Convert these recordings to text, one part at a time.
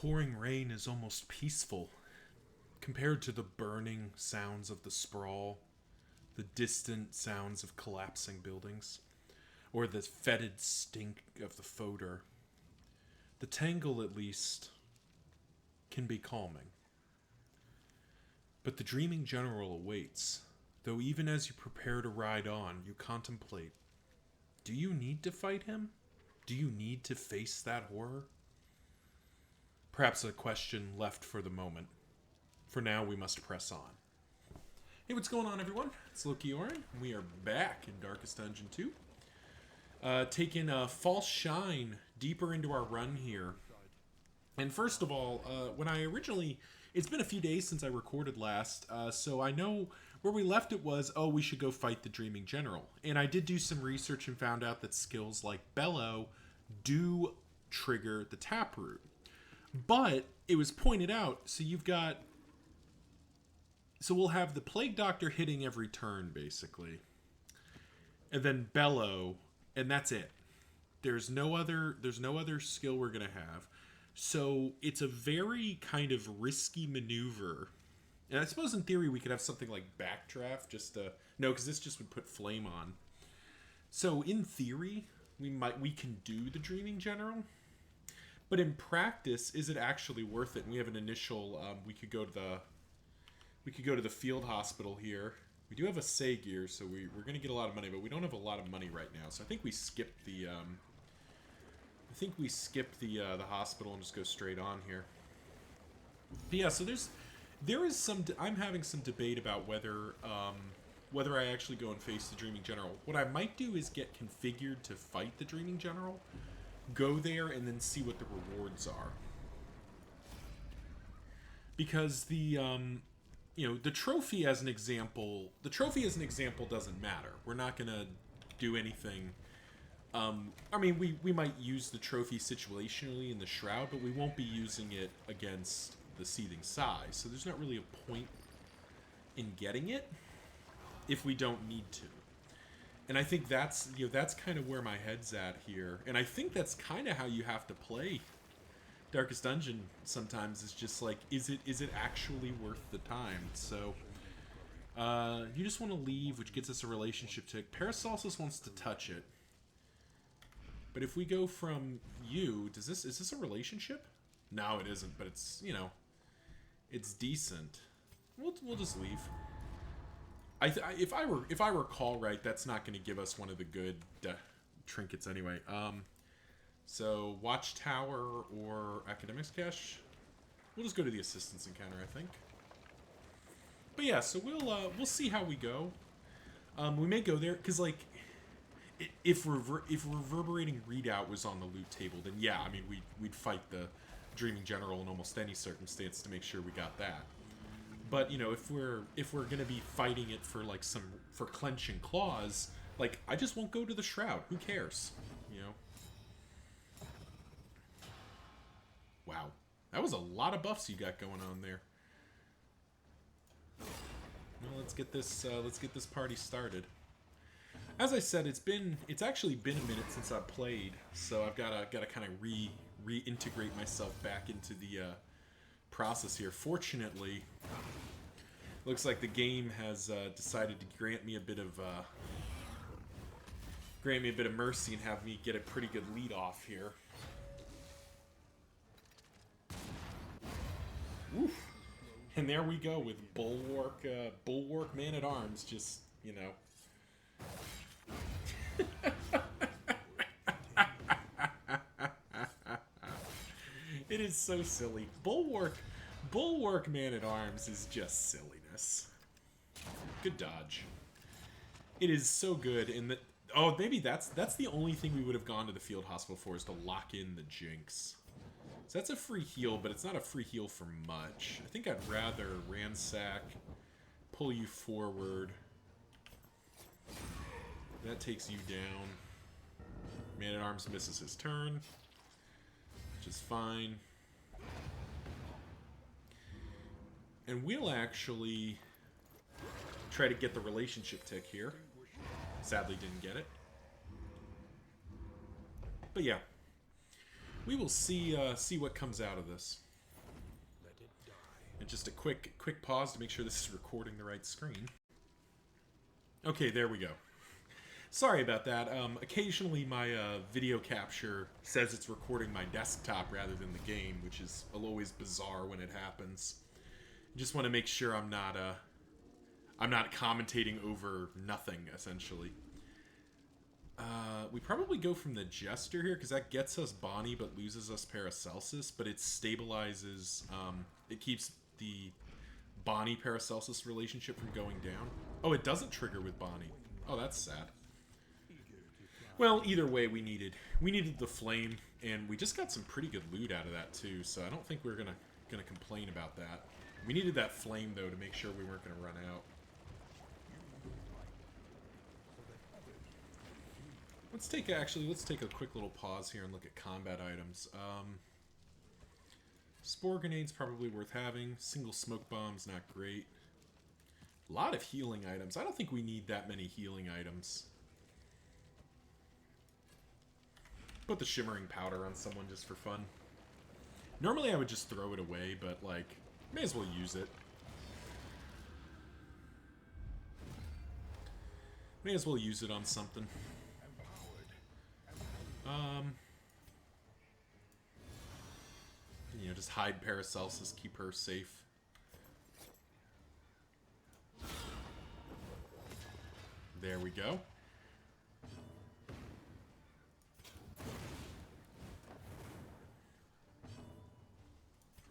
pouring rain is almost peaceful compared to the burning sounds of the sprawl, the distant sounds of collapsing buildings, or the fetid stink of the fodor. The Tangle, at least, can be calming. But the dreaming general awaits, though even as you prepare to ride on, you contemplate, do you need to fight him? Do you need to face that horror? Perhaps a question left for the moment. For now, we must press on. Hey, what's going on, everyone? It's Loki Orin. We are back in Darkest Dungeon 2. Taking a false shine deeper into our run here. And first of all, when I originally... It's been a few days since I recorded last, so I know where we left it was, oh, we should go fight the Dreaming General. And I did do some research and found out that skills like Bellow do trigger the Taproot. But it was pointed out, so you've got... So we'll have the Plague Doctor hitting every turn, basically. And then Bellow, and that's it. There's no other skill we're going to have. So it's a very kind of risky maneuver. And I suppose in theory we could have something like Backdraft just to... No, because this just would put Flame on. So in theory, we can do the Dreaming General. But in practice, is it actually worth it? And we have an initial... we could go to the field hospital here. We do have a Say-Gear, so we're going to get a lot of money, but we don't have a lot of money right now. So I think we skip the... the hospital and just go straight on here. But yeah, so there is some... I'm having some debate about whether I actually go and face the Dreaming General. What I might do is get configured to fight the Dreaming General, go there, and then see what the rewards are. Because the trophy as an example... The trophy as an example doesn't matter. We're not going to do anything... I mean, we might use the trophy situationally in the Shroud, but we won't be using it against the Seething Sigh. So there's not really a point in getting it if we don't need to. And I think that's kind of where my head's at here. And I think that's kind of how you have to play Darkest Dungeon sometimes. It's just like, is it actually worth the time? So you just want to leave, which gets us a relationship tick. Paracelsus wants to touch it. But if we go from you, is this a relationship? No, it isn't, but it's, it's decent. We'll just leave. If I recall right, that's not going to give us one of the good trinkets anyway. So Watchtower or Academics Cache. We'll just go to the assistance encounter, I think. But yeah, so we'll see how we go. We may go there because if reverberating readout was on the loot table, then yeah, I mean we'd fight the Dreaming General in almost any circumstance to make sure we got that. But if we're gonna be fighting it for clenching claws, I just won't go to the Shroud. Who cares? Wow, that was a lot of buffs you got going on there. Well, let's get this party started. As I said, it's actually been a minute since I've played, so I've got to kind of reintegrate myself back into the process here. Fortunately, looks like the game has decided to grant me a bit of mercy and have me get a pretty good lead off here. Oof. And there we go with Bulwark Man-at-Arms, just It is so silly. Bulwark Man-at-Arms is just silliness. Good dodge. It is so good in that... Oh, maybe that's the only thing we would have gone to the field hospital for, is to lock in the Jinx. So that's a free heal, but it's not a free heal for much. I think I'd rather ransack, pull you forward. That takes you down. Man-at-Arms misses his turn, which is fine. And we'll actually try to get the relationship tick here. Sadly didn't get it. But yeah. We will see what comes out of this. Just a quick pause to make sure this is recording the right screen. Okay, there we go. Sorry about that. Occasionally my video capture says it's recording my desktop rather than the game, which is always bizarre when it happens. Just want to make sure I'm not commentating over nothing, essentially. We probably go from the Jester here, because that gets us Bonnie but loses us Paracelsus, but it stabilizes, it keeps the Bonnie-Paracelsus relationship from going down. Oh, it doesn't trigger with Bonnie. Oh, that's sad. Well, either way, we needed the flame, and we just got some pretty good loot out of that too. So I don't think we're gonna complain about that. We needed that flame though to make sure we weren't gonna run out. Let's take a quick little pause here and look at combat items. Spore grenades probably worth having. Single smoke bombs not great. A lot of healing items. I don't think we need that many healing items. Put the shimmering powder on someone just for fun. Normally I would just throw it away, but like, may as well use it. May as well use it on something. You know, just hide Paracelsus, keep her safe. There we go.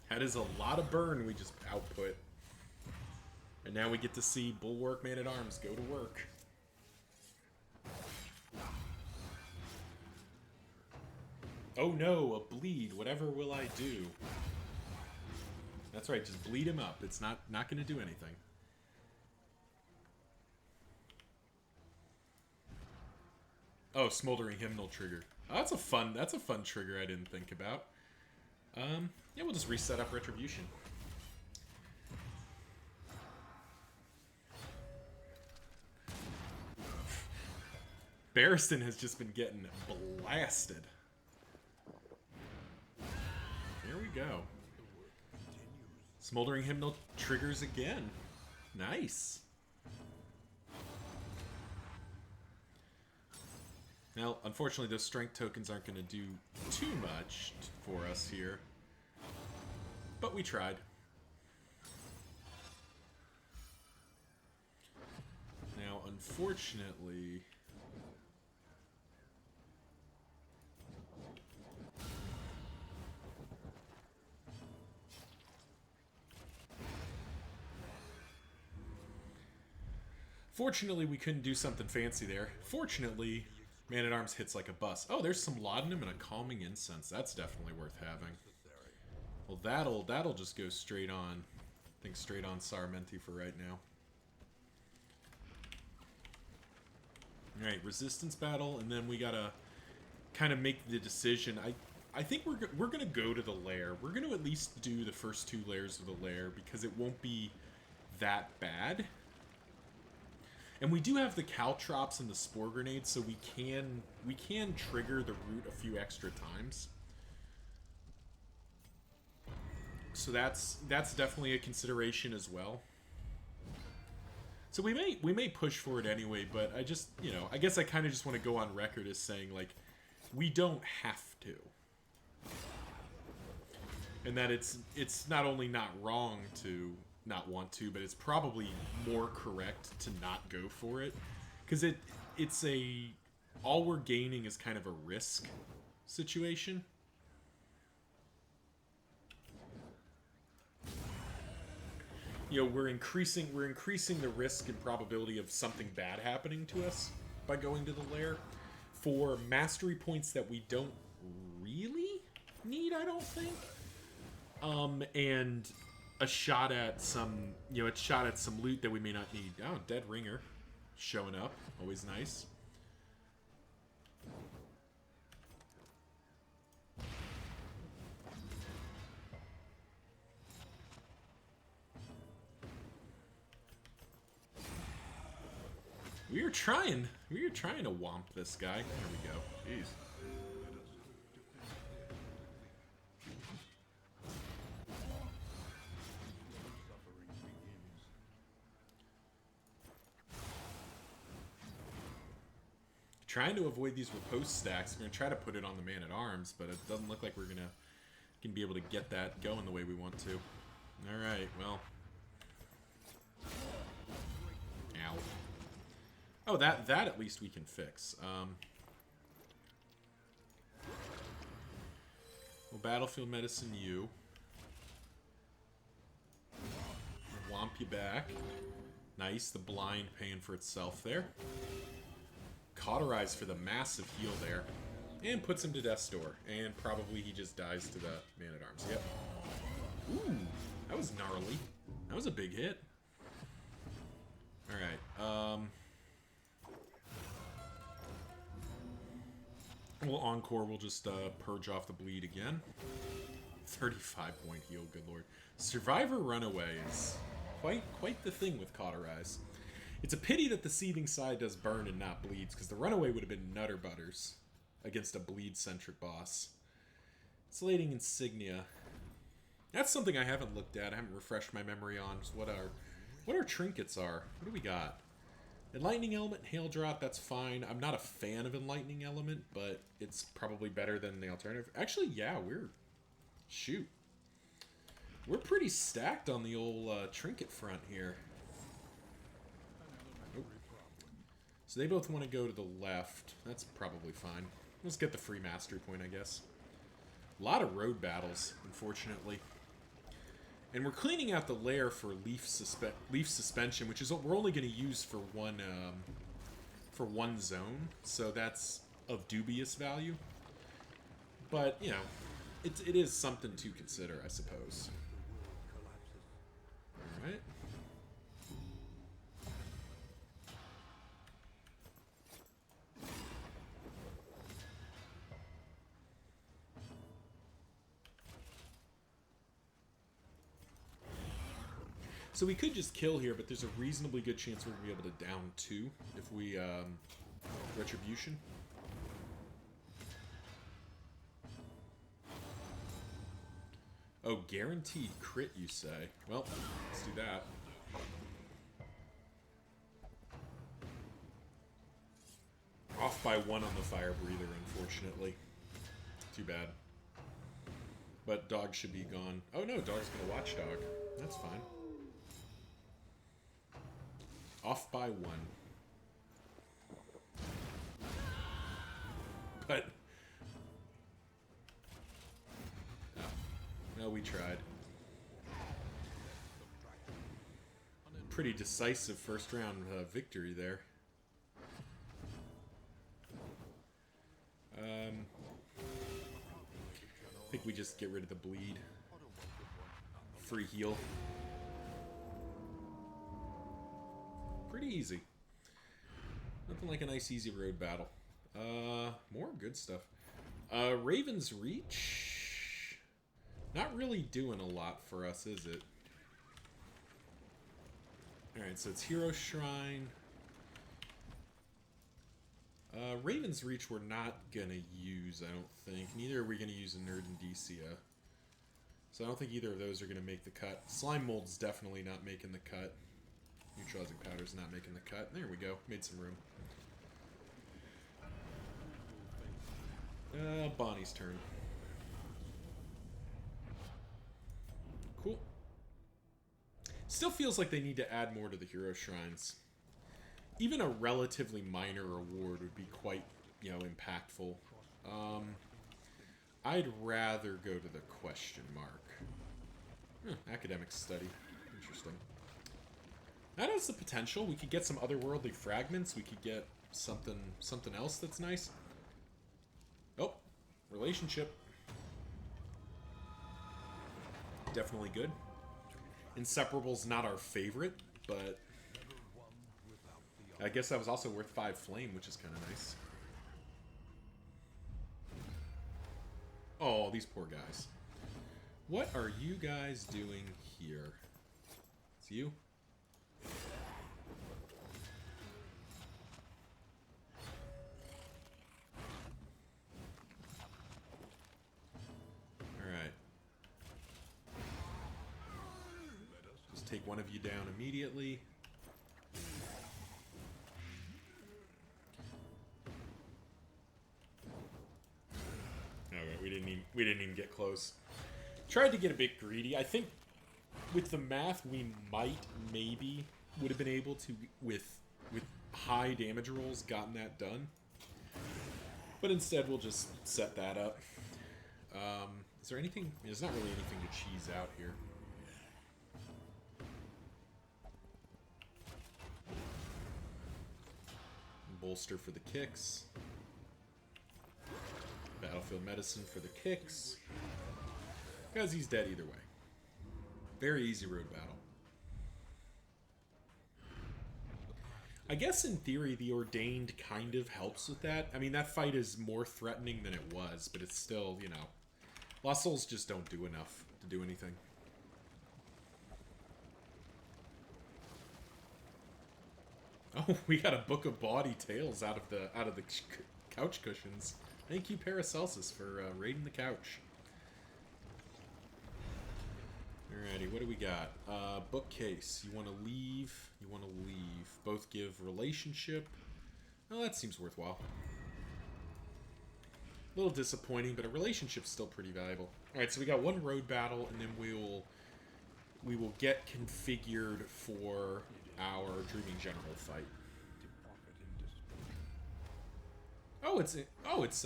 That is a lot of burn we just output. And now we get to see Bulwark Man-at-Arms go to work. Oh no, a bleed. Whatever will I do? That's right, just bleed him up. It's not going to do anything. Oh, Smoldering Hymnal trigger. Oh, that's a fun trigger I didn't think about. Yeah, we'll just reset up Retribution. Barristan has just been getting blasted. There we go. Smoldering Hymnal triggers again. Nice. Now, unfortunately, those strength tokens aren't going to do too much for us here. But we tried. Now, unfortunately... Fortunately, we couldn't do something fancy there. Fortunately, Man-at-Arms hits like a bus. Oh, there's some laudanum and a calming incense. That's definitely worth having. Well, that'll just go straight on. I think straight on Saramenti for right now. Alright, resistance battle, and then we gotta kind of make the decision. I think we're gonna go to the lair. We're gonna at least do the first 2 layers of the lair, because it won't be that bad. And we do have the caltrops and the spore grenades, so we can trigger the root a few extra times. So that's definitely a consideration as well. So we may push for it anyway, but I just, you know, I guess I kind of just want to go on record as saying, like, we don't have to. And that it's not only not wrong to not want to, but it's probably more correct to not go for it, because it's a all we're gaining is kind of a risk situation. You know, we're increasing the risk and probability of something bad happening to us by going to the lair for mastery points that we don't really need, I don't think. And a shot at some, you know, some loot that we may not need. Oh, Dead Ringer showing up. Always nice. We were trying to womp this guy. There we go. Jeez. Trying to avoid these riposte stacks. We're going to try to put it on the man-at-arms, but it doesn't look like we're going to be able to get that going the way we want to. Alright, well. Ow. Oh, that at least we can fix. Well, Battlefield Medicine you. Womp you back. Nice, the blind paying for itself there. Cauterize for the massive heal there. And puts him to death's door. And probably he just dies to the man-at-arms. Yep. Ooh, that was gnarly. That was a big hit. Alright, well, Encore will just purge off the bleed again. 35-point heal, good lord. Survivor Runaway is quite the thing with Cauterize. It's a pity that the Seething Side does burn and not bleeds, because the Runaway would have been Nutter Butters against a bleed-centric boss. Slating Insignia. That's something I haven't looked at. I haven't refreshed my memory on just what our trinkets are. What do we got? Enlightening Element, Hail Drop, that's fine. I'm not a fan of Enlightening Element, but it's probably better than the alternative. Actually, yeah, shoot. We're pretty stacked on the old trinket front here. Oh. So they both want to go to the left. That's probably fine. Let's get the free mastery point, I guess. A lot of road battles, unfortunately. And we're cleaning out the lair for leaf suspension, which is what we're only going to use for one zone. So that's of dubious value. But, you know, it is something to consider, I suppose. Alright. So we could just kill here, but there's a reasonably good chance we're going to be able to down 2 if we, Retribution. Oh, guaranteed crit, you say? Well, let's do that. Off by 1 on the Fire Breather, unfortunately. Too bad. But dog should be gone. Oh no, dog's gonna Watchdog. That's fine. Off by 1. But... no, we tried. Pretty decisive first round victory there. I think we just get rid of the bleed. Free heal. Pretty easy. Nothing like a nice easy road battle. More good stuff. Raven's Reach. Not really doing a lot for us, is it? Alright, so it's Hero Shrine. Raven's Reach we're not gonna use, I don't think. Neither are we gonna use a Nerd Indicia. So I don't think either of those are gonna make the cut. Slime Mold's definitely not making the cut. Neutralizing Powder's not making the cut. There we go. Made some room. Bonnie's turn. Cool. Still feels like they need to add more to the Hero Shrines. Even a relatively minor reward would be quite, you know, impactful. I'd rather go to the question mark. Academic study. Interesting. That has the potential. We could get some otherworldly fragments. We could get something else that's nice. Oh, relationship. Definitely good. Inseparable's not our favorite, but I guess that was also worth 5 flame, which is kind of nice. Oh, these poor guys. What are you guys doing here? It's you? Alright. Just take one of you down immediately. We didn't even get close. Tried to get a bit greedy. I think with the math, we maybe would have been able to, with high damage rolls, gotten that done. But instead, we'll just set that up. Is there anything? There's not really anything to cheese out here. Bolster for the kicks. Battlefield medicine for the kicks. Because he's dead either way. Very easy road battle. I guess in theory the Ordained kind of helps with that. I mean, that fight is more threatening than it was, but it's still, you know... Lost Souls just don't do enough to do anything. Oh, we got a Book of Bawdy Tales out of the couch cushions. Thank you, Paracelsus, for raiding the couch. Alrighty, what do we got? Bookcase. You want to leave? You want to leave. Both give relationship. Oh, that seems worthwhile. A little disappointing, but a relationship's still pretty valuable. Alright, so we got one road battle, and then we will get configured for our Dreaming General fight. It's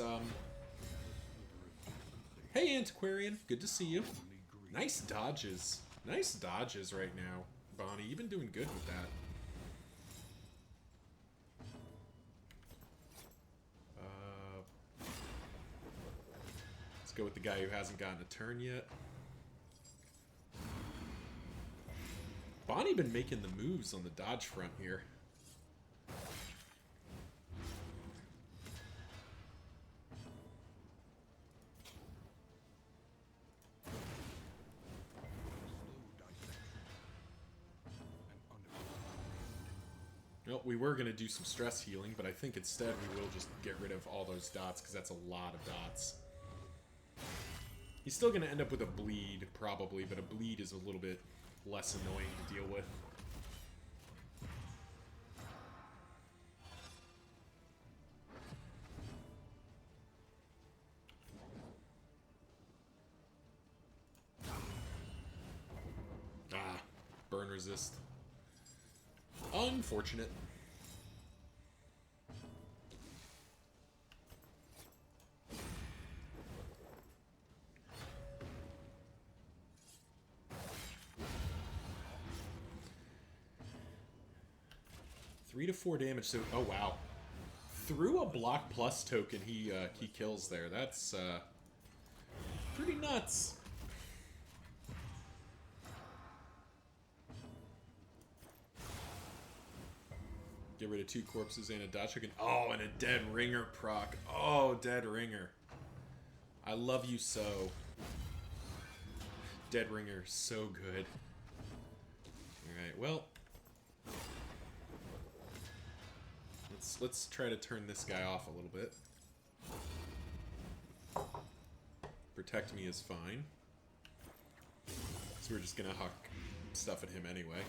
Hey, Antiquarian. Good to see you. Nice dodges. Nice dodges right now, Bonnie. You've been doing good with that. Let's go with the guy who hasn't gotten a turn yet. Bonnie been making the moves on the dodge front here. Well, we were going to do some stress healing, but I think instead we will just get rid of all those dots, because that's a lot of dots. He's still going to end up with a bleed, probably, but a bleed is a little bit less annoying to deal with. Ah, burn resist. Unfortunate. Three to 4 damage. So, oh wow, through a block plus token, he kills there. That's pretty nuts. Get rid of 2 corpses and a dodge token. Oh, and a Dead Ringer proc. Oh, Dead Ringer. I love you so. Dead Ringer, so good. Alright, well. Let's try to turn this guy off a little bit. Protect me is fine. So we're just gonna huck stuff at him anyway.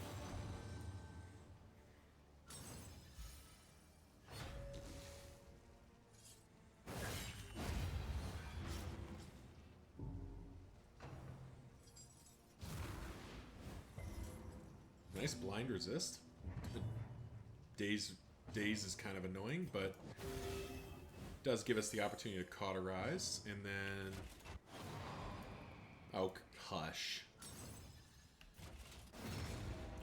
Nice blind resist. Daze is kind of annoying, but does give us the opportunity to cauterize, and then oh, hush.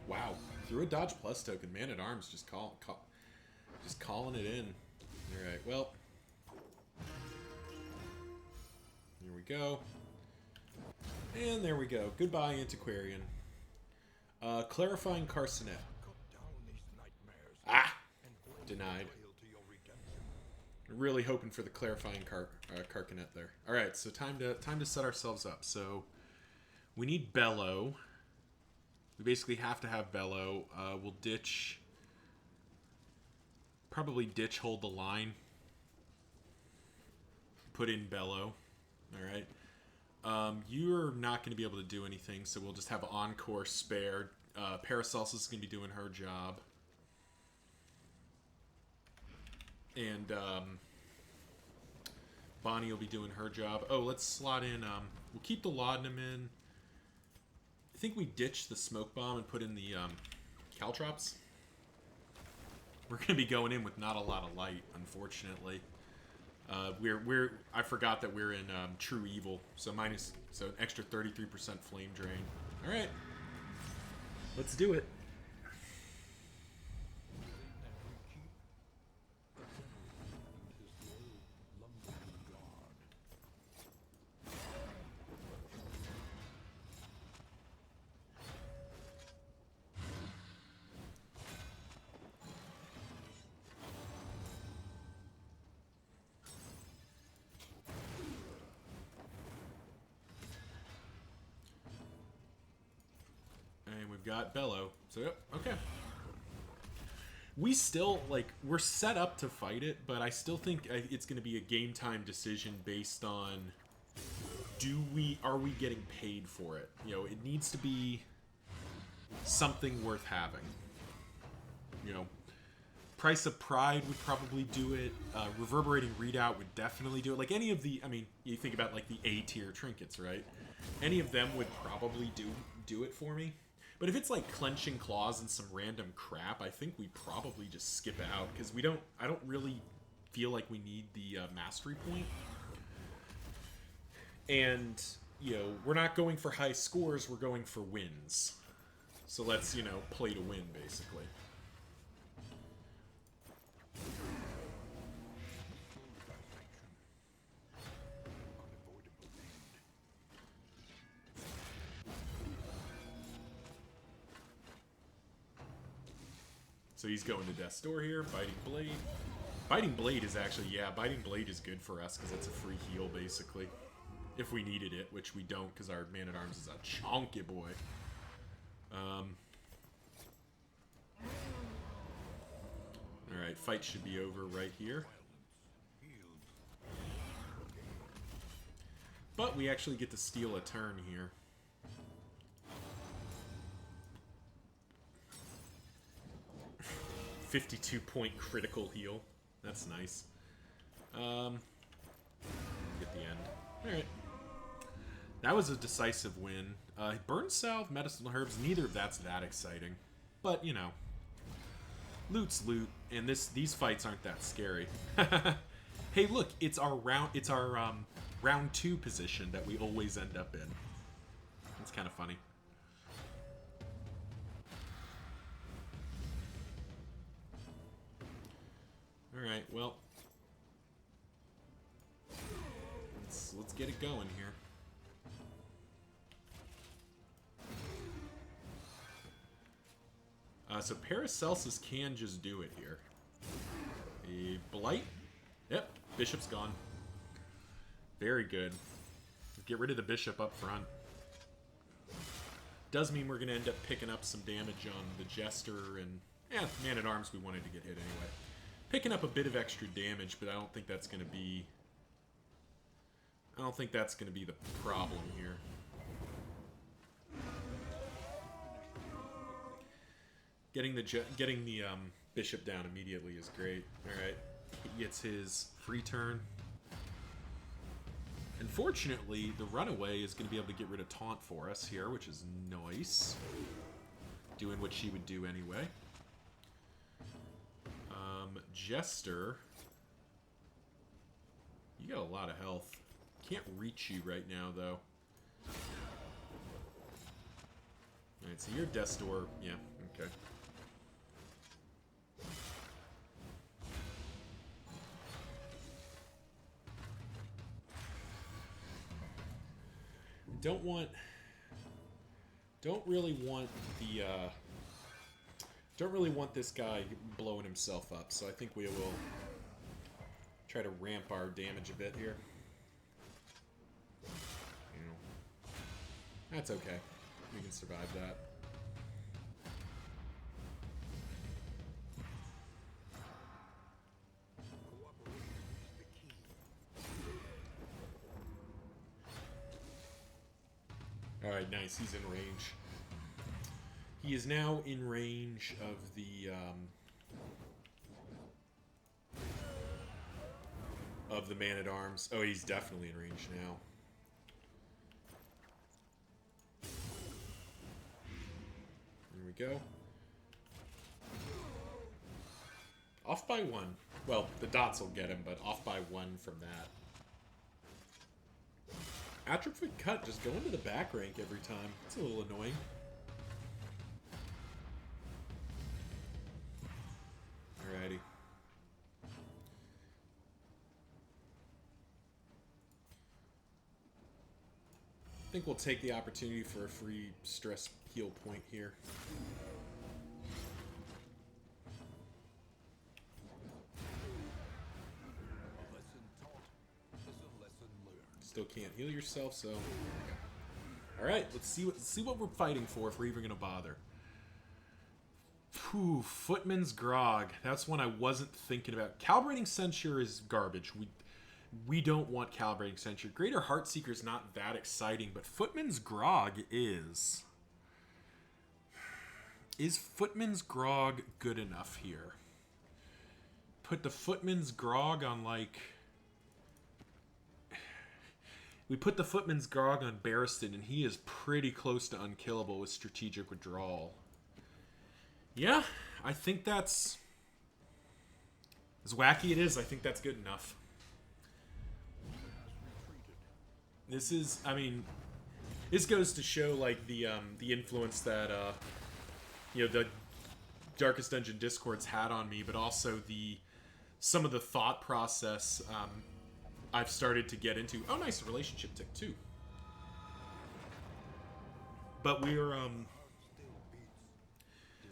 Wow, through a dodge plus token, Man at Arms just calling it in. All right, well, here we go, and there we go. Goodbye, Antiquarian. Clarifying Carcinet. Ah! Denied. Really hoping for the clarifying Carcanet there. Alright, so time to set ourselves up. So, we need Bellow. We basically have to have Bellow. We'll ditch... Probably ditch Hold the Line. Put in Bellow. Alright. You're not going to be able to do anything, so we'll just have Encore spare. Paracelsus is going to be doing her job. And Bonnie will be doing her job. Oh, let's slot in. We'll keep the laudanum in. I think we ditch the smoke bomb and put in the caltrops. We're gonna be going in with not a lot of light, unfortunately. I forgot that we're in True Evil, so an extra 33% flame drain. All right, let's do it. And we've got Bellow. So, yep, okay. We still, like, we're set up to fight it, but I still think it's going to be a game time decision based on are we getting paid for it? You know, it needs to be something worth having. You know, Price of Pride would probably do it. Reverberating Readout would definitely do it. Like, any of the, I mean, you think about, like, the A-tier trinkets, right? Any of them would probably do it for me. But if it's like Clenching Claws and some random crap, I think we probably just skip out, because I don't really feel like we need the mastery point. And, you know, we're not going for high scores, we're going for wins. So let's, you know, play to win, basically. So he's going to Death's Door here. Biting Blade. Biting Blade is actually, yeah, Biting Blade is good for us because it's a free heal, basically. If we needed it, which we don't because our Man-at-Arms is a chonky boy. Alright, fight should be over right here. But we actually get to steal a turn here. .52 critical heal. That's nice. Get the end. Alright. That was a decisive win. Burn Salve, Medicinal Herbs, neither of that's that exciting. But, you know. Loot's loot, and these fights aren't that scary. Hey, look, it's our round 2 position that we always end up in. It's kind of funny. Alright, well. Let's get it going here. So Paracelsus can just do it here. A Blight. Yep, Bishop's gone. Very good. Get rid of the Bishop up front. Does mean we're going to end up picking up some damage on the Jester and... yeah, Man-at-Arms we wanted to get hit anyway. Picking up a bit of extra damage, but I don't think that's going to be... I don't think that's going to be the problem here. Getting the Bishop down immediately is great. Alright, he gets his free turn. Unfortunately, the Runaway is going to be able to get rid of Taunt for us here, which is nice. Doing what she would do anyway. Jester. You got a lot of health. Can't reach you right now, though. Alright, so you're Death's Door. Yeah, okay. Don't really want this guy blowing himself up, so I think we will try to ramp our damage a bit here. You know, that's okay. We can survive that. Alright, nice. He's in range. He is now in range of the... of the Man-at-Arms. Oh, he's definitely in range now. There we go. Off by 1. Well, the dots will get him, but off by 1 from that. Atrophied Cut just going to the back rank every time. It's a little annoying. Alrighty. I think we'll take the opportunity for a free stress heal point here. Still can't heal yourself, so all right. Let's see what we're fighting for if we're even gonna bother. Phew, Footman's Grog. That's one I wasn't thinking about. Calibrating Censure is garbage. We don't want Calibrating Censure. Greater Heartseeker is not that exciting, but Footman's Grog is. Is Footman's Grog good enough here? Put the Footman's Grog on, like... We put the Footman's Grog on Barristan, and he is pretty close to unkillable with Strategic Withdrawal. Yeah, I think that's... As wacky it is, I think that's good enough. This is, I mean... This goes to show, like, the influence that, you know, the Darkest Dungeon Discords had on me, but also some of the thought process, I've started to get into. Oh, nice relationship tick too. But we're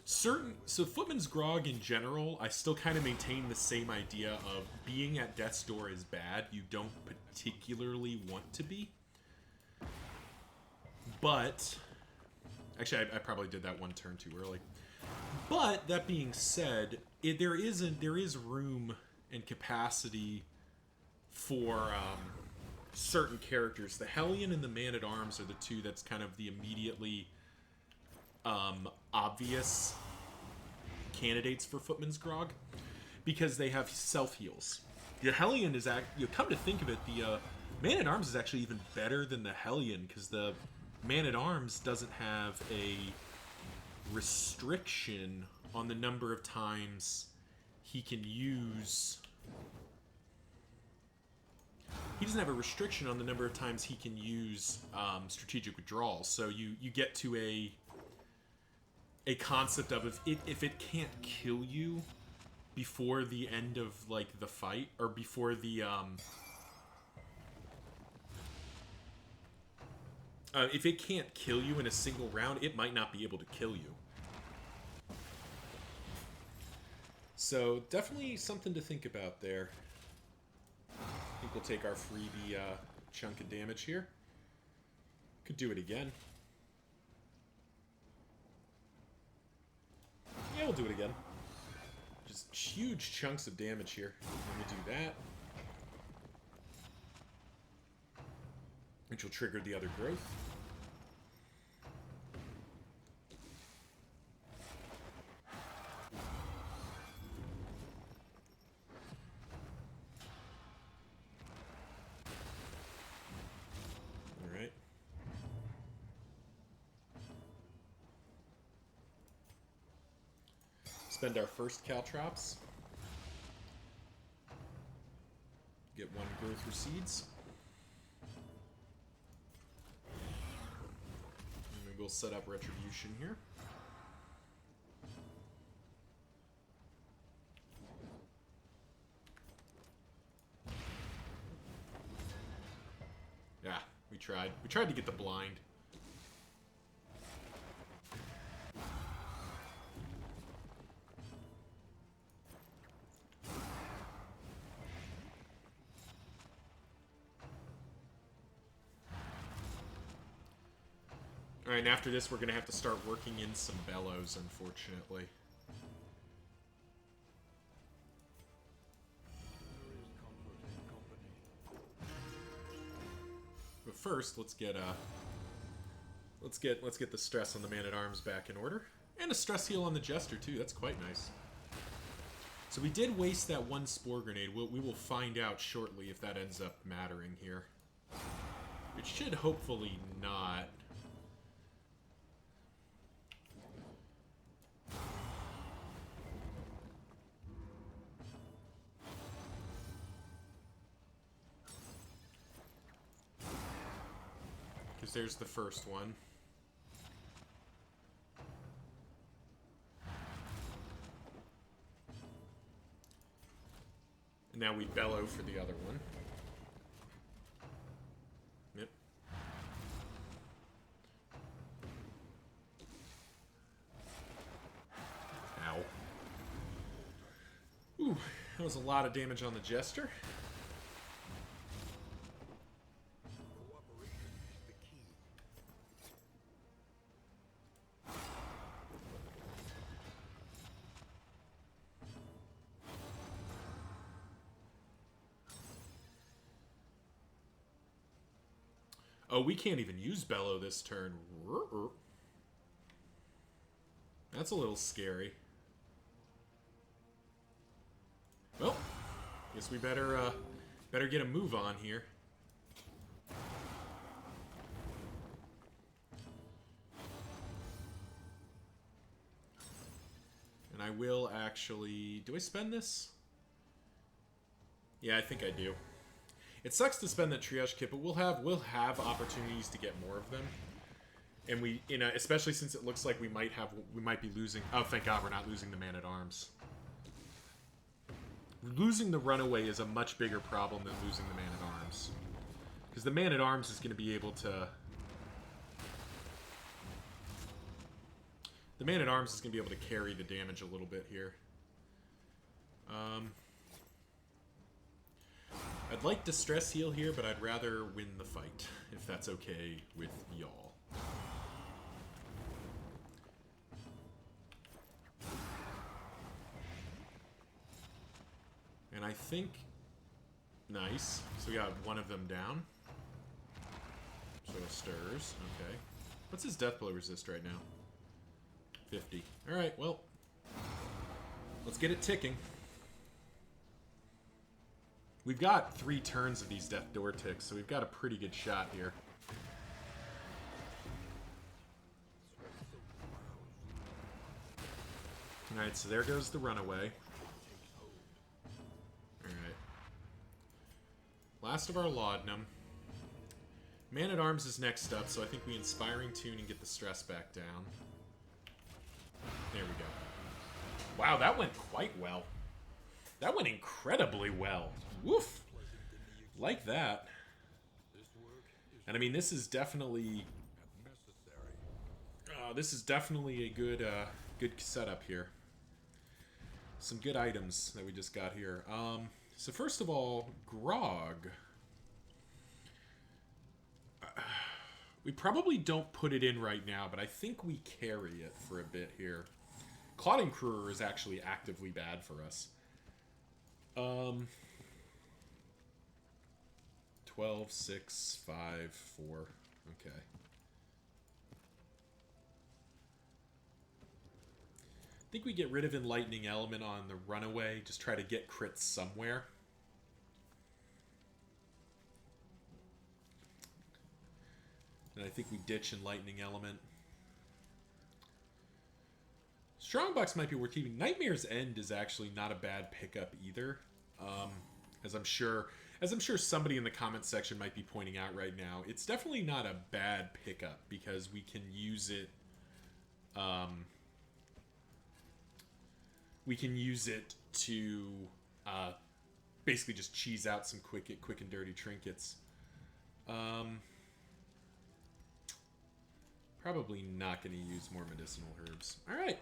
so Footman's Grog in general, I still kind of maintain the same idea of being at death's door is bad. You don't particularly want to be. But actually, I probably did that one turn too early. But that being said, there is room and capacity for certain characters. The Hellion and the Man-at-Arms are the two that's kind of the immediately obvious candidates for Footman's Grog, because they have self-heals. The Hellion is, you come to think of it, the Man-at-Arms is actually even better than the Hellion, because the Man-at-Arms doesn't have a restriction on the number of times he can use... He doesn't have a restriction on the number of times he can use strategic withdrawal. So you get to a concept of if it can't kill you before the end of, like, the fight, or before the if it can't kill you in a single round, it might not be able to kill you. So definitely something to think about there. I think we'll take our freebie chunk of damage here. Could do it again. Yeah, we'll do it again. Just huge chunks of damage here. Let me do that. Which will trigger the other growth. Spend our first Caltrops. Get one growth recedes. And then we'll set up Retribution here. Yeah, we tried. We tried to get the blind. Alright, and after this, we're going to have to start working in some bellows, unfortunately. But first, let's get the stress on the Man-at-Arms back in order. And a stress heal on the Jester, too. That's quite nice. So we did waste that one Spore Grenade. We will find out shortly if that ends up mattering here. It should hopefully not. Because there's the first one. And now we bellow for the other one. Yep. Ow. Ooh, that was a lot of damage on the Jester. Oh, we can't even use Bellow this turn. That's a little scary. Well, guess we better get a move on here. And I will actually... Do I spend this? Yeah, I think I do. It sucks to spend that triage kit, but we'll have opportunities to get more of them, and we, especially since it looks like we might be losing. Oh, thank God, we're not losing the Man-at-Arms. Losing the Runaway is a much bigger problem than losing the Man-at-Arms, because the Man-at-Arms is going to be able to. The Man-at-Arms is going to be able to carry the damage a little bit here. I'd like Distress Heal here, but I'd rather win the fight, if that's okay with y'all. And I think... Nice. So we got one of them down. So it stirs. Okay. What's his Death Blow resist right now? 50. Alright, well. Let's get it ticking. We've got 3 turns of these Death Door ticks, so we've got a pretty good shot here. Alright, so there goes the Runaway. Alright. Last of our Laudanum. Man-at-Arms is next up, so I think we Inspiring Tune and get the stress back down. There we go. Wow, that went quite well. That went incredibly well. Woof! Like that. And I mean, this is definitely... this is definitely a good, good setup here. Some good items that we just got here. So first of all, Grog. We probably don't put it in right now, but I think we carry it for a bit here. Clotting Cruer is actually actively bad for us. 12, 6, 5, 4. Okay. I think we get rid of Enlightening Element on the Runaway. Just try to get crits somewhere. And I think we ditch Enlightening Element. Strongbox might be worth keeping. Nightmare's End is actually not a bad pickup either. As I'm sure somebody in the comments section might be pointing out right now. It's definitely not a bad pickup because we can use it. We can use it to basically just cheese out some quick and dirty trinkets. Probably not going to use more medicinal herbs. All right.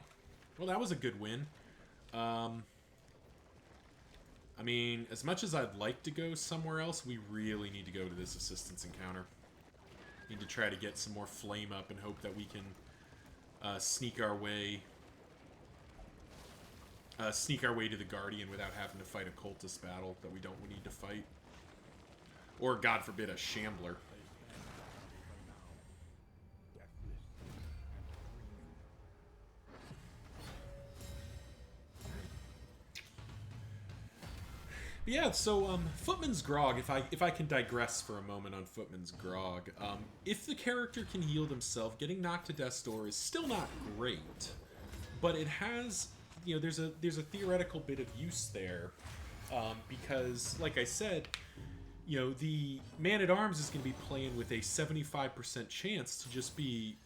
Well, that was a good win. I mean, as much as I'd like to go somewhere else, we really need to go to this assistance encounter. Need to try to get some more flame up and hope that we can sneak our way to the Guardian without having to fight a cultist battle that we don't need to fight. Or, God forbid, a Shambler. But yeah, so Footman's Grog. If I can digress for a moment on Footman's Grog, if the character can heal themselves, getting knocked to death's door is still not great, but it has, there's a theoretical bit of use there, because like I said, the Man at Arms is going to be playing with a 75% chance to just be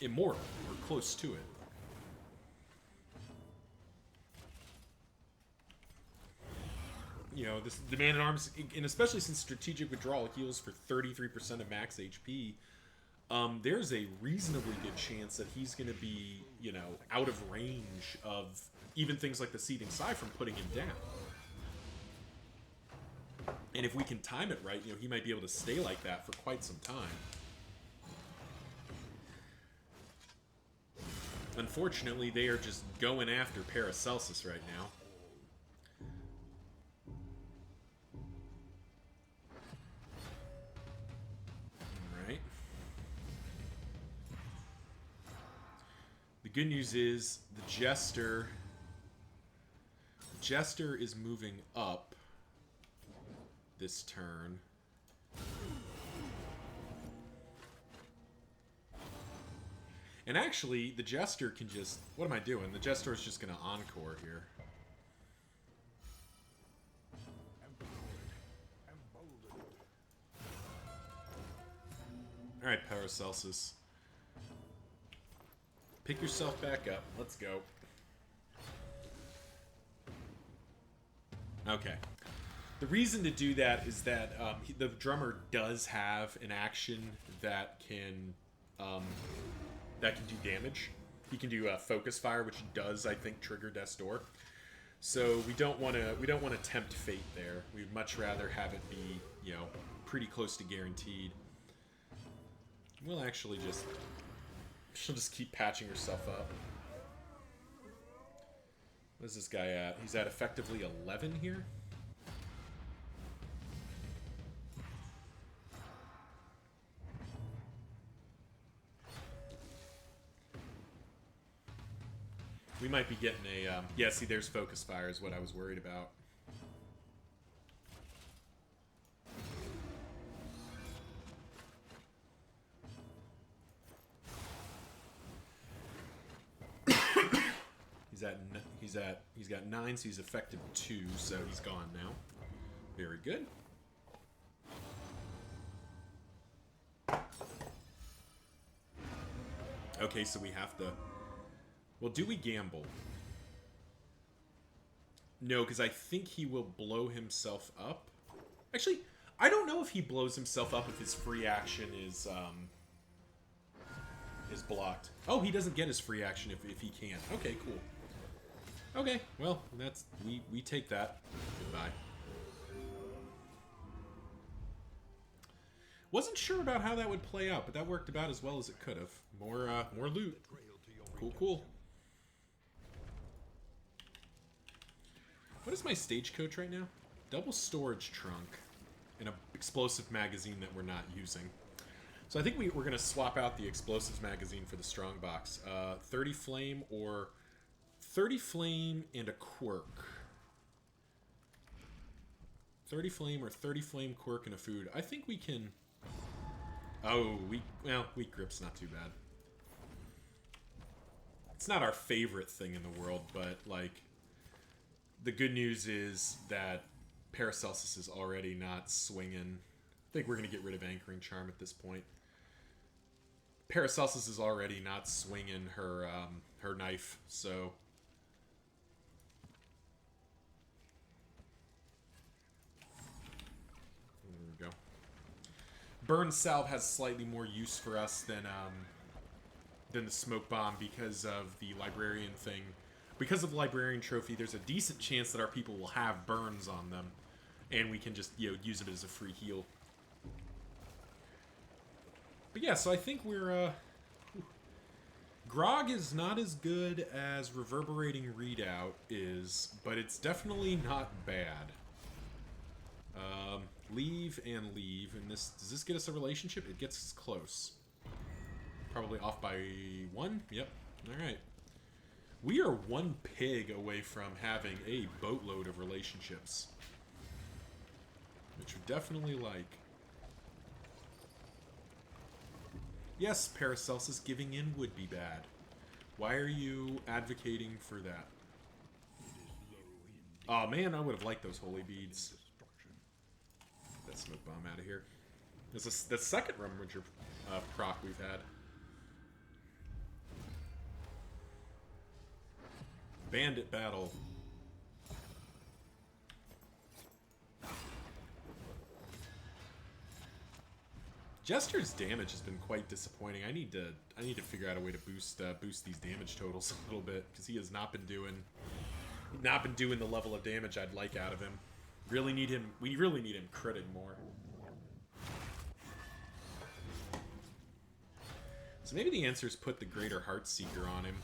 immortal or close to it. The Man at Arms, and especially since strategic withdrawal heals for 33% of max HP, there's a reasonably good chance that he's going to be, out of range of even things like the Seething Sigh from putting him down. And if we can time it right, he might be able to stay like that for quite some time. Unfortunately, they are just going after Paracelsus right now. The good news is the Jester is moving up this turn. And actually, the Jester can just... What am I doing? The Jester is just going to Encore here. Alright, Paracelsus. Pick yourself back up. Let's go. Okay. The reason to do that is that the drummer does have an action that can do damage. He can do focus fire, which does, I think, trigger Death's Door. So we don't want to tempt fate there. We'd much rather have it be, pretty close to guaranteed. We'll actually just... She'll just keep patching herself up. What is this guy at? He's at effectively 11 here? We might be getting a... yeah, see, there's Focus Fire is what I was worried about. He's got 9, so he's effective 2, so he's gone now. Very good. Okay, so we have to... Well, do we gamble? No, because I think he will blow himself up. Actually, I don't know if he blows himself up if his free action is blocked. Oh, he doesn't get his free action if he can. Okay, cool. Okay, well, that's... We take that. Goodbye. Wasn't sure about how that would play out, but that worked about as well as it could have. More loot. Cool, cool. What is my stagecoach right now? Double storage trunk and an explosive magazine that we're not using. So I think we're going to swap out the explosives magazine for the strongbox. 30 flame or 30 flame and a quirk. 30 flame or 30 flame, quirk, and a food. I think we can... Oh, weak grip's not too bad. It's not our favorite thing in the world, but, like, the good news is that Paracelsus is already not swinging. I think we're going to get rid of Anchoring Charm at this point. Paracelsus is already not swinging her her knife, so... There we go. Burn Salve has slightly more use for us than the Smoke Bomb because of the Librarian thing. Because of the Librarian trophy, there's a decent chance that our people will have burns on them, and we can just, use it as a free heal. But yeah, so I think we're, Grog is not as good as Reverberating Readout is, but it's definitely not bad. Leave and leave, and does this get us a relationship? It gets us close. Probably off by 1? Yep. Alright. We are one pig away from having a boatload of relationships. Which we definitely like. Yes, Paracelsus, giving in would be bad. Why are you advocating for that? Oh man, I would have liked those holy beads. Get that smoke bomb out of here. This is the second Rumrager proc we've had. Bandit battle. Jester's damage has been quite disappointing. I need to figure out a way to boost these damage totals a little bit, because he has not been doing the level of damage I'd like out of him. Really need him. We really need him critting more. So maybe the answer is put the Greater Heartseeker on him.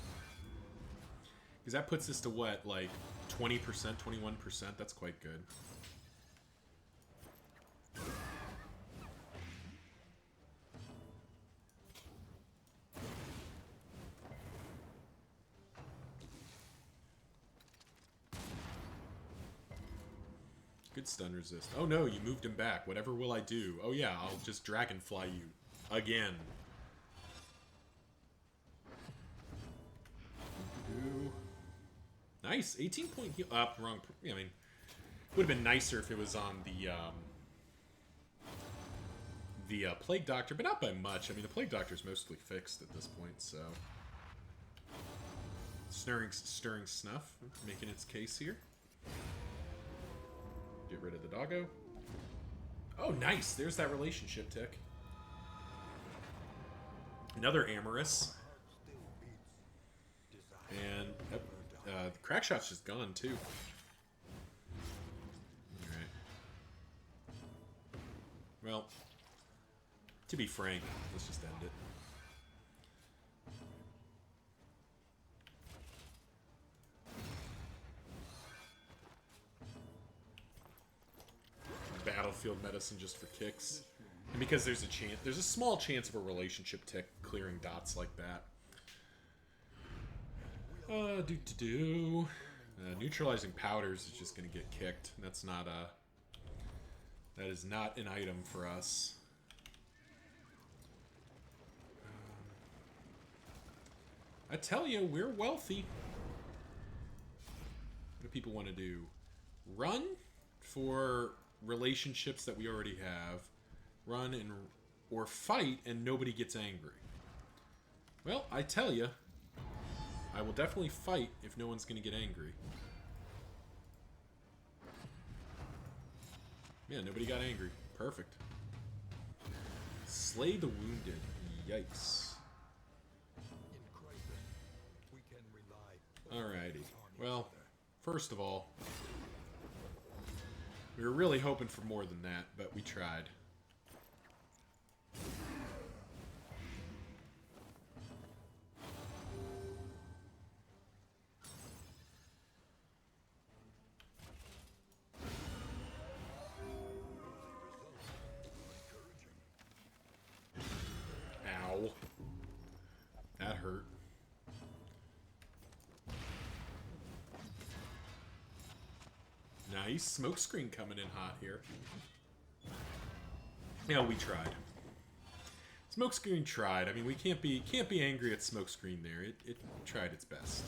Because that puts us to what, like 20%, 21%? That's quite good. Good stun resist. Oh no, you moved him back. Whatever will I do? Oh yeah, I'll just Dragonfly you. Again. Nice. 18-point heal. Wrong. I mean, would have been nicer if it was on the Plague Doctor, but not by much. I mean, the Plague Doctor's mostly fixed at this point, so... Stirring Snuff, making its case here. Get rid of the doggo. Oh, nice. There's that relationship tick. Another Amorous. And the Crackshot's just gone, too. Alright. Well, to be frank, let's just end it. Battlefield medicine just for kicks. And because there's a small chance of a relationship tick clearing dots like that. Neutralizing powders is just gonna get kicked. That's not that is not an item for us. I tell you, we're wealthy. What do people want to do? Run for relationships that we already have. Run and or fight and nobody gets angry. Well, I tell you, I will definitely fight if no one's going to get angry. Yeah, nobody got angry. Perfect. Slay the wounded. Yikes. Alrighty. Well, first of all, we were really hoping for more than that, but we tried. Ow. That hurt. Nice. Smokescreen coming in hot here. Yeah, we tried. Smokescreen tried. I mean, we can't be angry at Smokescreen there. It tried its best.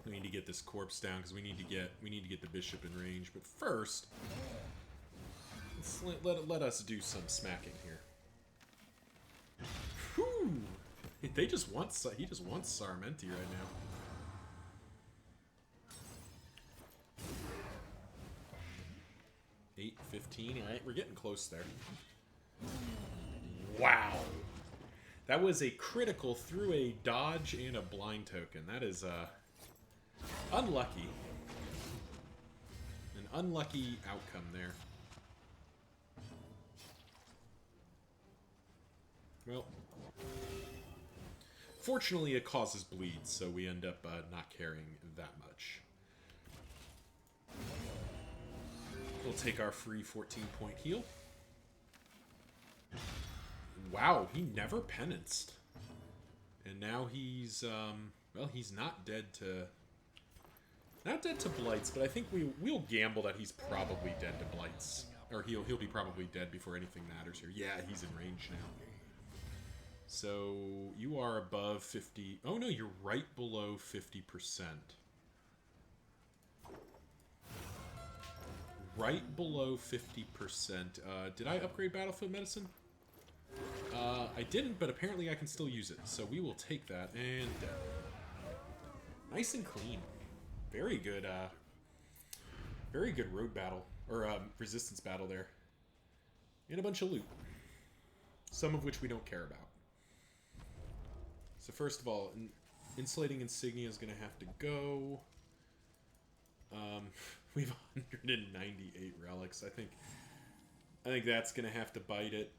We need to get this corpse down because we need to get the bishop in range. But first, let us do some smacking here. Whew. He just wants Sarmenti right now. $8.15. All right, we're getting close there. Wow, that was a critical through a dodge and a blind token. That is unlucky. An unlucky outcome there. Well, fortunately it causes bleeds, so we end up not carrying that much. We'll take our free 14-point heal. Wow, he never penanced. And now he's, well, he's not dead to... Not dead to blights, but I think we'll gamble that he's probably dead to blights. Or he'll be probably dead before anything matters here. Yeah, he's in range now. So, you are above 50... Oh no, you're right below 50%. Right below 50%. Did I upgrade Battlefield Medicine? I didn't, but apparently I can still use it. So we will take that, and dead. Nice and clean. Very good road battle. Or, resistance battle there. And a bunch of loot. Some of which we don't care about. So first of all, insulating insignia is going to have to go. We have 198 relics. I think that's going to have to bite it.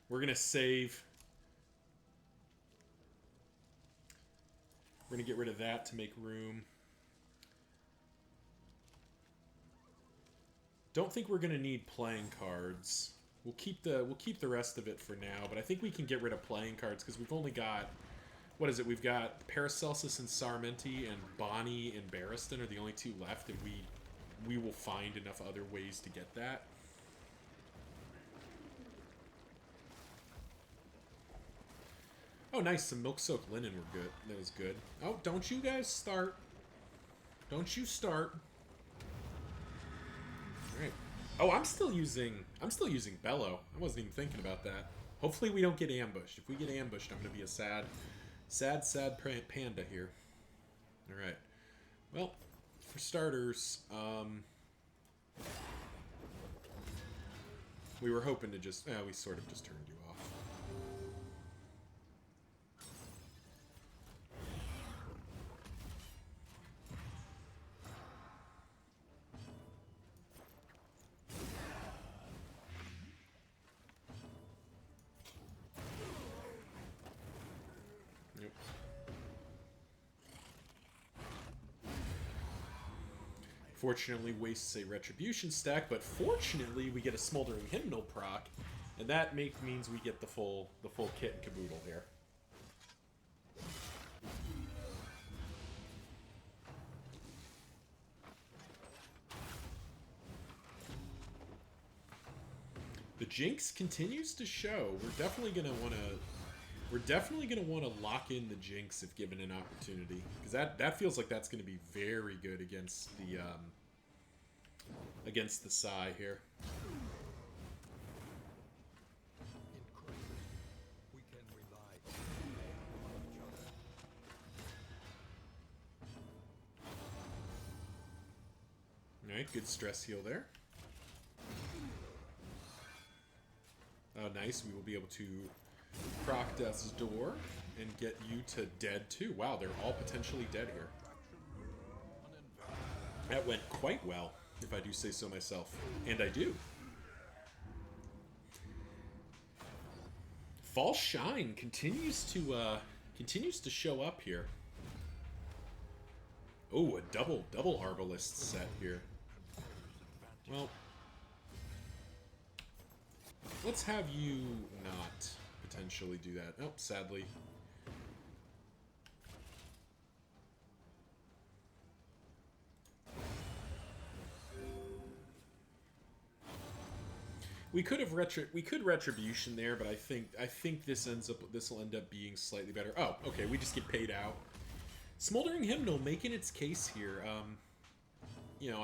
We're going to save. We're going to get rid of that to make room. Don't think we're going to need playing cards. We'll keep the rest of it for now, but I think we can get rid of playing cards because we've only got, what is it? We've got Paracelsus and Sarmenti, and Bonnie and Barristan are the only two left, and we will find enough other ways to get that. Oh, nice. Some milk-soaked linen were good. That was good. Oh, don't you guys start. Don't you start. All right. Oh, I'm still using Bello. I wasn't even thinking about that. Hopefully we don't get ambushed. If we get ambushed, I'm going to be a sad panda here. All right. Well, for starters, we were hoping to just... we sort of just turned you off. Fortunately, wastes a retribution stack, but fortunately, we get a smoldering hymnal proc, and that means we get the full kit and caboodle here. The Jinx continues to show. We're definitely gonna want to lock in the Jinx if given an opportunity, because that feels like that's going to be very good against the Psy here. All right, good stress heal there. Oh, nice. We will be able to proc Death's Door and get you to dead too. Wow, they're all potentially dead here. That went quite well, if I do say so myself. And I do. False Shine continues to show up here. Oh, a double Arbalist set here. Well, let's have you not potentially do that. Oh, sadly. We could retribution there, but I think this will end up being slightly better. Oh, okay, we just get paid out. Smoldering Hymnal making its case here. You know,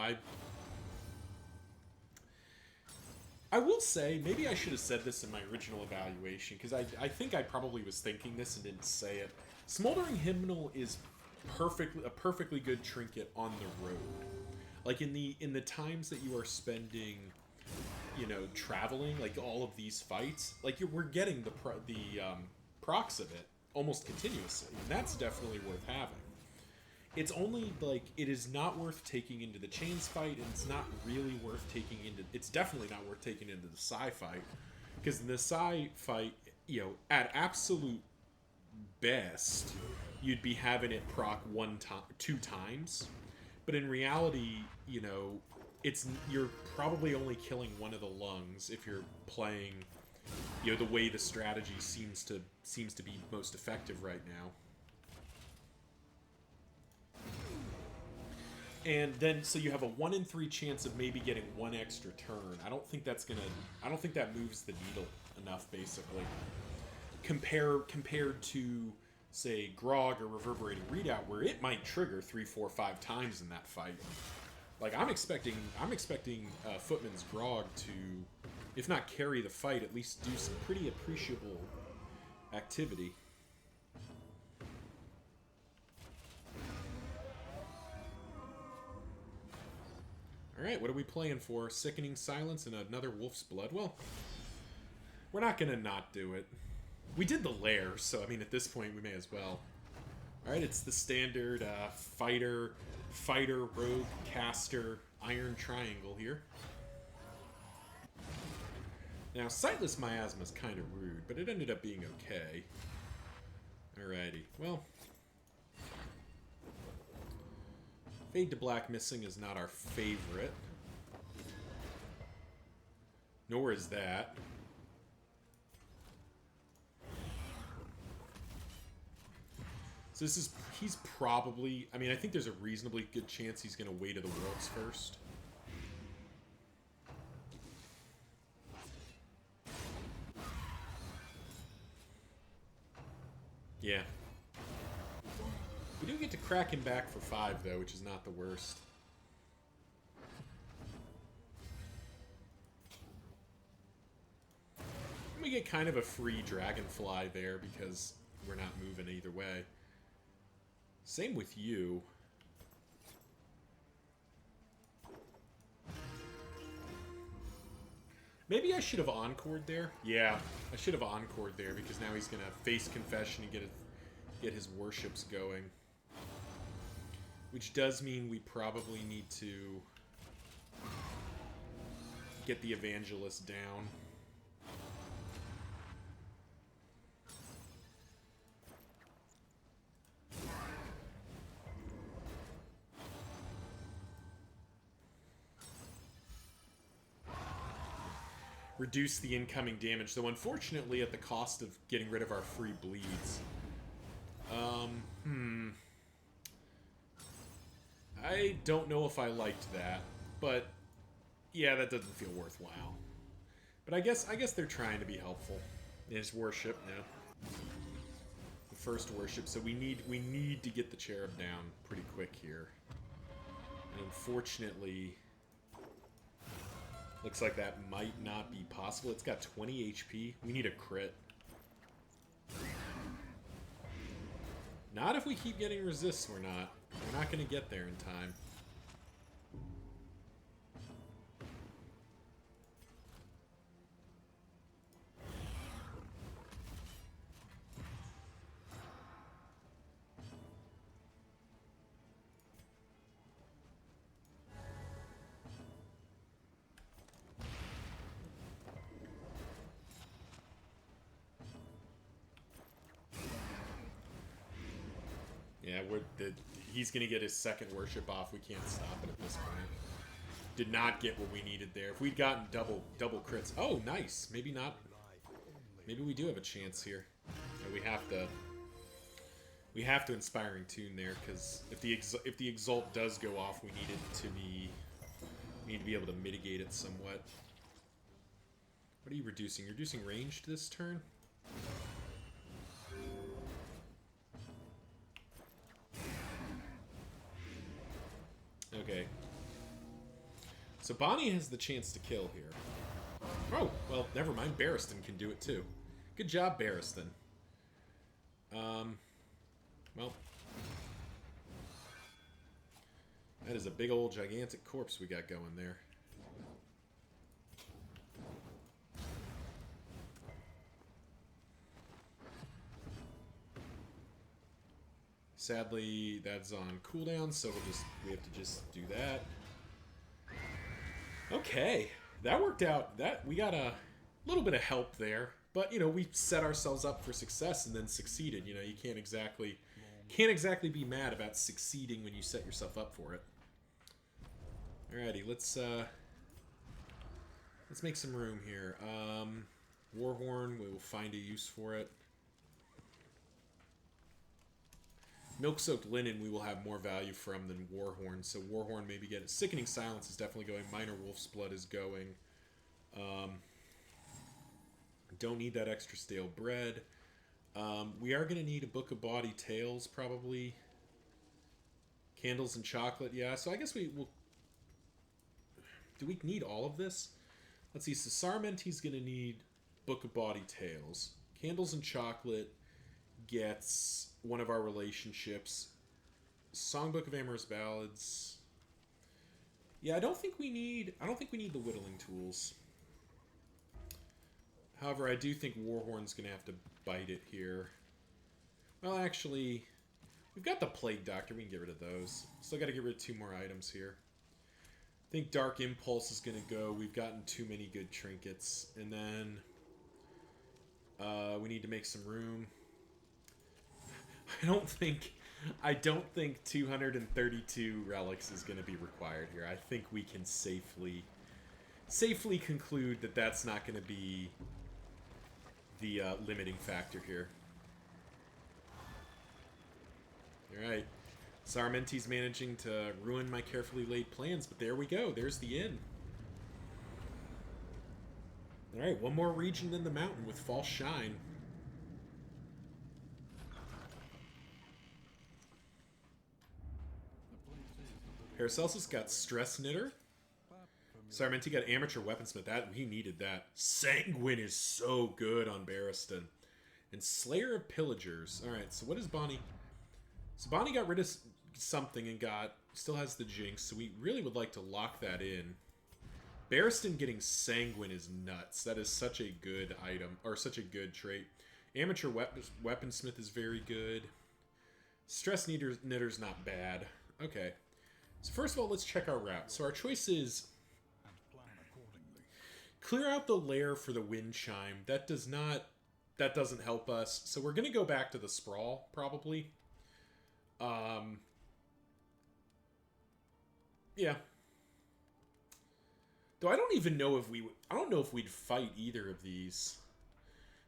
I will say, maybe I should have said this in my original evaluation, because I think I probably was thinking this and didn't say it. Smoldering Hymnal is a perfectly good trinket on the road. Like in the times that you are spending, you know, traveling, like all of these fights, like we're getting the procs of it almost continuously, and that's definitely worth having. It's only, like, it is not worth taking into the Chains fight, and it's not really worth taking into... It's definitely not worth taking into the Psy fight. Because in the Psy fight, you know, at absolute best, you'd be having it proc 2 times. But in reality, you know, you're probably only killing one of the lungs if you're playing you know, the way the strategy seems to be most effective right now. And then, so you have a 1 in 3 chance of maybe getting 1 extra turn. I don't think that's gonna. I don't think that moves the needle enough, basically. Compared to, say, Grog or Reverberating Readout, where it might trigger 3, 4, 5 times in that fight. Like I'm expecting Footman's Grog to, if not carry the fight, at least do some pretty appreciable activity. Alright, what are we playing for? Sickening Silence and another Wolf's Blood? Well, we're not going to not do it. We did the lair, so I mean at this point we may as well. Alright, it's the standard fighter, rogue, caster, iron triangle here. Now, Sightless Miasma is kind of rude, but it ended up being okay. Alrighty, well... Fade to Black missing is not our favorite. Nor is that. So this is... He's probably... I mean, I think there's a reasonably good chance he's going to Way to the Worlds first. Yeah. We do get to crack him back for 5, though, which is not the worst. And we get kind of a free Dragonfly there because we're not moving either way. Same with you. Maybe I should have encored there. Yeah, I should have encored there because now he's going to face Confession and get his worships going. Which does mean we probably need to get the Evangelist down. Reduce the incoming damage, though unfortunately at the cost of getting rid of our free bleeds. I don't know if I liked that, but yeah, that doesn't feel worthwhile. But I guess they're trying to be helpful. It's worship now. The first worship, so we need to get the Cherub down pretty quick here. And unfortunately, looks like that might not be possible. It's got 20 HP. We need a crit. Not if we keep getting resists, we're not. We're not going to get there in time. Yeah, he's going to get his second worship off. We can't stop it at this point. Did not get what we needed there. If we'd gotten double crits. Oh, nice. Maybe not. Maybe we do have a chance here. And we have to Inspiring Tune there, because if the Exalt does go off, we need to be able to mitigate it somewhat. What are you reducing? You're reducing range this turn? Okay. So Bonnie has the chance to kill here. Oh, well, never mind. Barristan can do it too. Good job, Barristan. Well. That is a big old gigantic corpse we got going there. Sadly, that's on cooldown, so we have to just do that. Okay, that worked out. We got a little bit of help there, but you know, we set ourselves up for success and then succeeded. You know, you can't exactly be mad about succeeding when you set yourself up for it. Alrighty, let's make some room here. Warhorn, we will find a use for it. Milk-soaked linen we will have more value from than Warhorn, so Warhorn maybe get it. Sickening Silence is definitely going. Minor Wolf's Blood is going. Don't need that extra stale bread. We are going to need a Book of Bawdy Tales, probably. Candles and chocolate, yeah. So I guess we will... Do we need all of this? Let's see. So Sarmenti's going to need Book of Bawdy Tales. Candles and chocolate gets one of our relationships. Songbook of Amorous Ballads. Yeah, I don't think we need the whittling tools. However, I do think Warhorn's going to have to bite it here. Well, actually, we've got the Plague Doctor. We can get rid of those. Still got to get rid of 2 more items here. I think Dark Impulse is going to go. We've gotten too many good trinkets. And then we need to make some room. I don't think 232 relics is going to be required here. I think we can safely conclude that that's not going to be the limiting factor here. All right. Sarmenti's managing to ruin my carefully laid plans, but there we go. There's the inn. All right, one more region in the mountain with False Shine. Paracelsus got Stress Knitter. Sarmenti got Amateur Weaponsmith. He needed that. Sanguine is so good on Barristan. And Slayer of Pillagers. Alright, so what is Bonnie? So Bonnie got rid of something and still has the Jinx, so we really would like to lock that in. Barristan getting Sanguine is nuts. That is such a good item, or such a good trait. Amateur Weaponsmith is very good. Stress Knitter's not bad. Okay. So first of all, let's check our route. So our choice is clear out the lair for the Wind Chime. That doesn't help us. So we're going to go back to the Sprawl, probably. Yeah. Though I don't even know if I don't know if we'd fight either of these.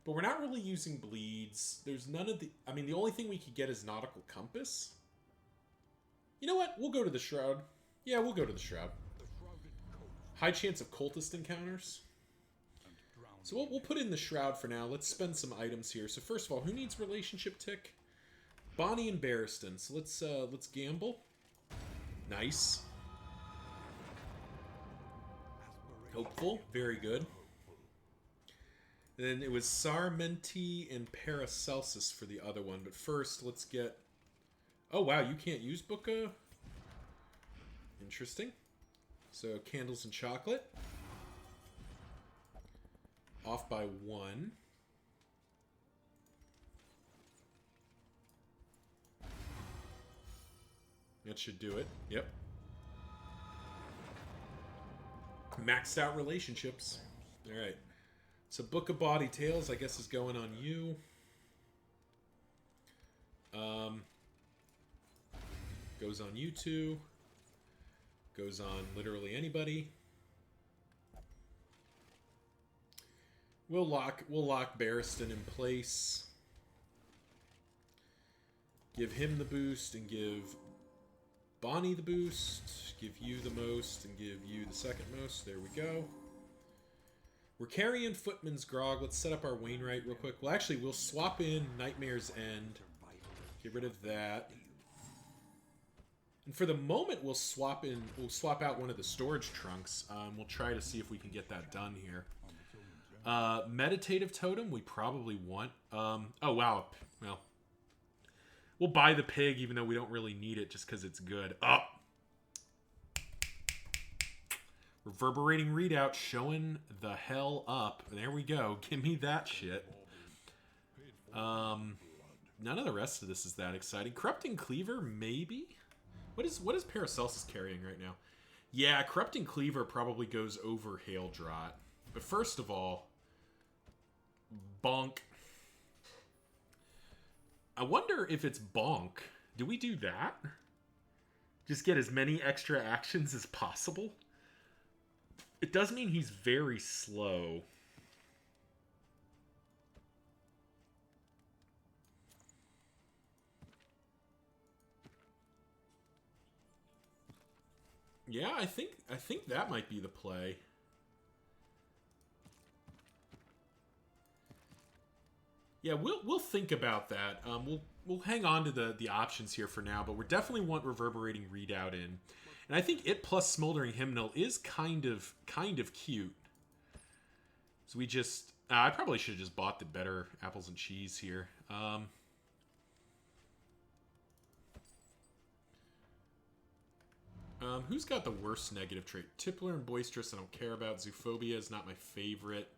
But we're not really using bleeds. There's none of the... I mean, the only thing we could get is Nautical Compass. You know what? We'll go to the Shroud. Yeah, we'll go to the Shroud. High chance of cultist encounters. So we'll put in the Shroud for now. Let's spend some items here. So first of all, who needs relationship tick? Bonnie and Barristan. So let's gamble. Nice. Hopeful. Very good. And then it was Sarmenti and Paracelsus for the other one. But first, let's get... Oh, wow. You can't use Booka? Interesting. So, Candles and Chocolate. Off by 1. That should do it. Yep. Maxed out relationships. Alright. So, Book of Bawdy Tales, I guess, is going on you. Goes on you two. Goes on literally anybody. We'll lock Barristan in place. Give him the boost and give Bonnie the boost. Give you the most and give you the second most. There we go. We're carrying Footman's Grog. Let's set up our Wainwright real quick. Well, actually, we'll swap in Nightmare's End. Get rid of that. And for the moment, we'll swap out one of the storage trunks. We'll try to see if we can get that done here. Meditative Totem, we probably want. Oh, wow. Well, we'll buy the pig, even though we don't really need it, just because it's good. Oh! Reverberating Readout showing the hell up. There we go. Give me that shit. None of the rest of this is that exciting. Corrupting Cleaver, maybe? What is Paracelsus carrying right now? Yeah, Corrupting Cleaver probably goes over Haildrot. But first of all, bonk. I wonder if it's bonk. Do we do that? Just get as many extra actions as possible? It does mean he's very slow. Yeah, I think that might be the play. Yeah, we'll think about that. We'll hang on to the options here for now, but we definitely want reverberating readout in, and I think it plus smoldering hymnal is kind of cute. So we just I probably should have just bought the better apples and cheese here. Who's got the worst negative trait? Tippler and Boisterous I don't care about. Zoophobia is not my favorite.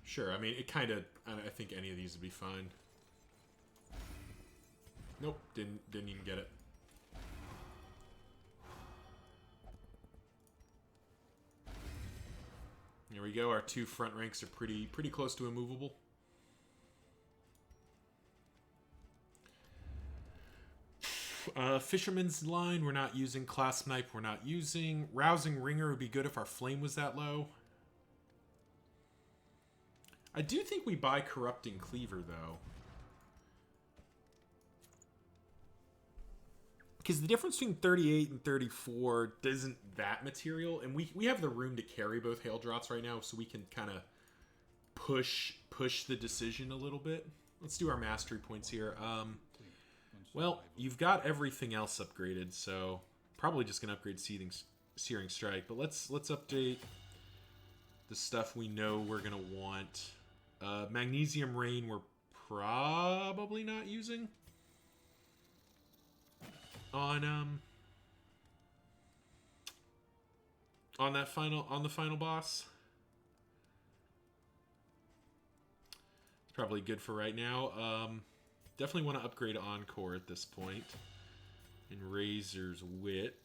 Sure, I mean, it kind of... I think any of these would be fine. Nope, didn't even get it. Here we go, our two front ranks are pretty close to immovable. Fisherman's Line, we're not using. Clasp Knife, we're not using. Rousing Ringer would be good if our flame was that low. I do think we buy Corrupting Cleaver, though. Because the difference between 38 and 34 isn't that material, and we have the room to carry both Hail Drops right now, so we can kind of push the decision a little bit. Let's do our mastery points here. Well, you've got everything else upgraded, so probably just gonna upgrade Searing Strike. But let's update the stuff we know we're gonna want. Magnesium Rain we're probably not using on the final boss. It's probably good for right now. Definitely want to upgrade Encore at this point. And Razor's Wit.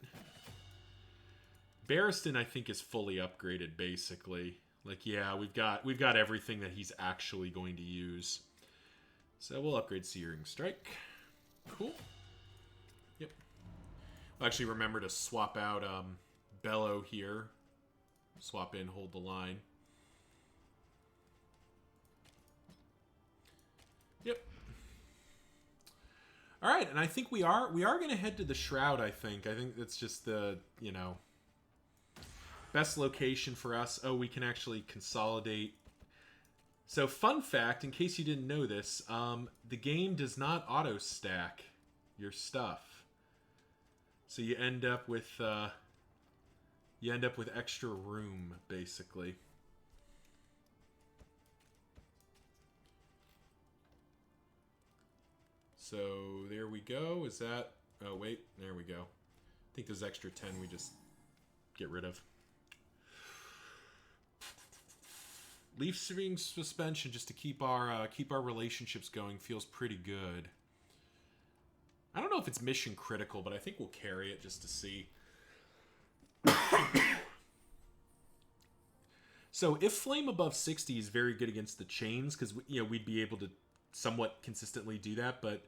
Barristan, I think, is fully upgraded, basically. Like, yeah, we've got everything that he's actually going to use. So we'll upgrade Searing Strike. Cool. Yep. I'll actually remember to swap out Bellow here. Swap in, hold the line. Yep. All right, and I think we are going to head to the Shroud, I think that's just the, best location for us. Oh, we can actually consolidate. So, fun fact, in case you didn't know this, the game does not auto-stack your stuff. So you end up with extra room, basically. So there we go. Is that... Oh, wait. There we go. I think those extra 10 we just get rid of. Leaf Swing Suspension, just to keep our relationships going, feels pretty good. I don't know if it's mission critical, but I think we'll carry it just to see. So if Flame above 60 is very good against the chains, because we'd be able to somewhat consistently do that, but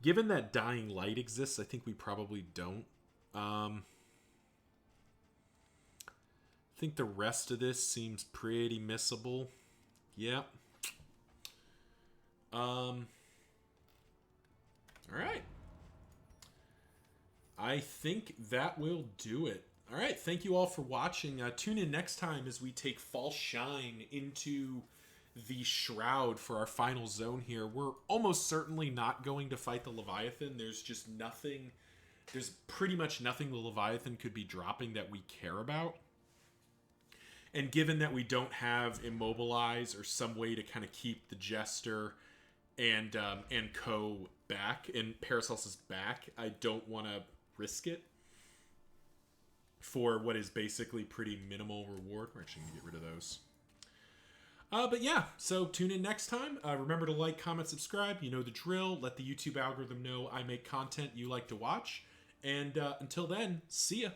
given that Dying Light exists, I think we probably don't. I think the rest of this seems pretty missable. Yeah. All right. I think that will do it. All right. Thank you all for watching. Tune in next time as we take False Shine into the Shroud for our final zone here. We're almost certainly not going to fight the Leviathan. There's just nothing. There's pretty much nothing the Leviathan could be dropping that we care about. And given that we don't have Immobilize or some way to kind of keep the Jester and Co back, and Paracelsus back, I don't want to risk it for what is basically pretty minimal reward. We're actually going to get rid of those. But yeah, so tune in next time. Remember to like, comment, subscribe. You know the drill. Let the YouTube algorithm know I make content you like to watch. And until then, see ya.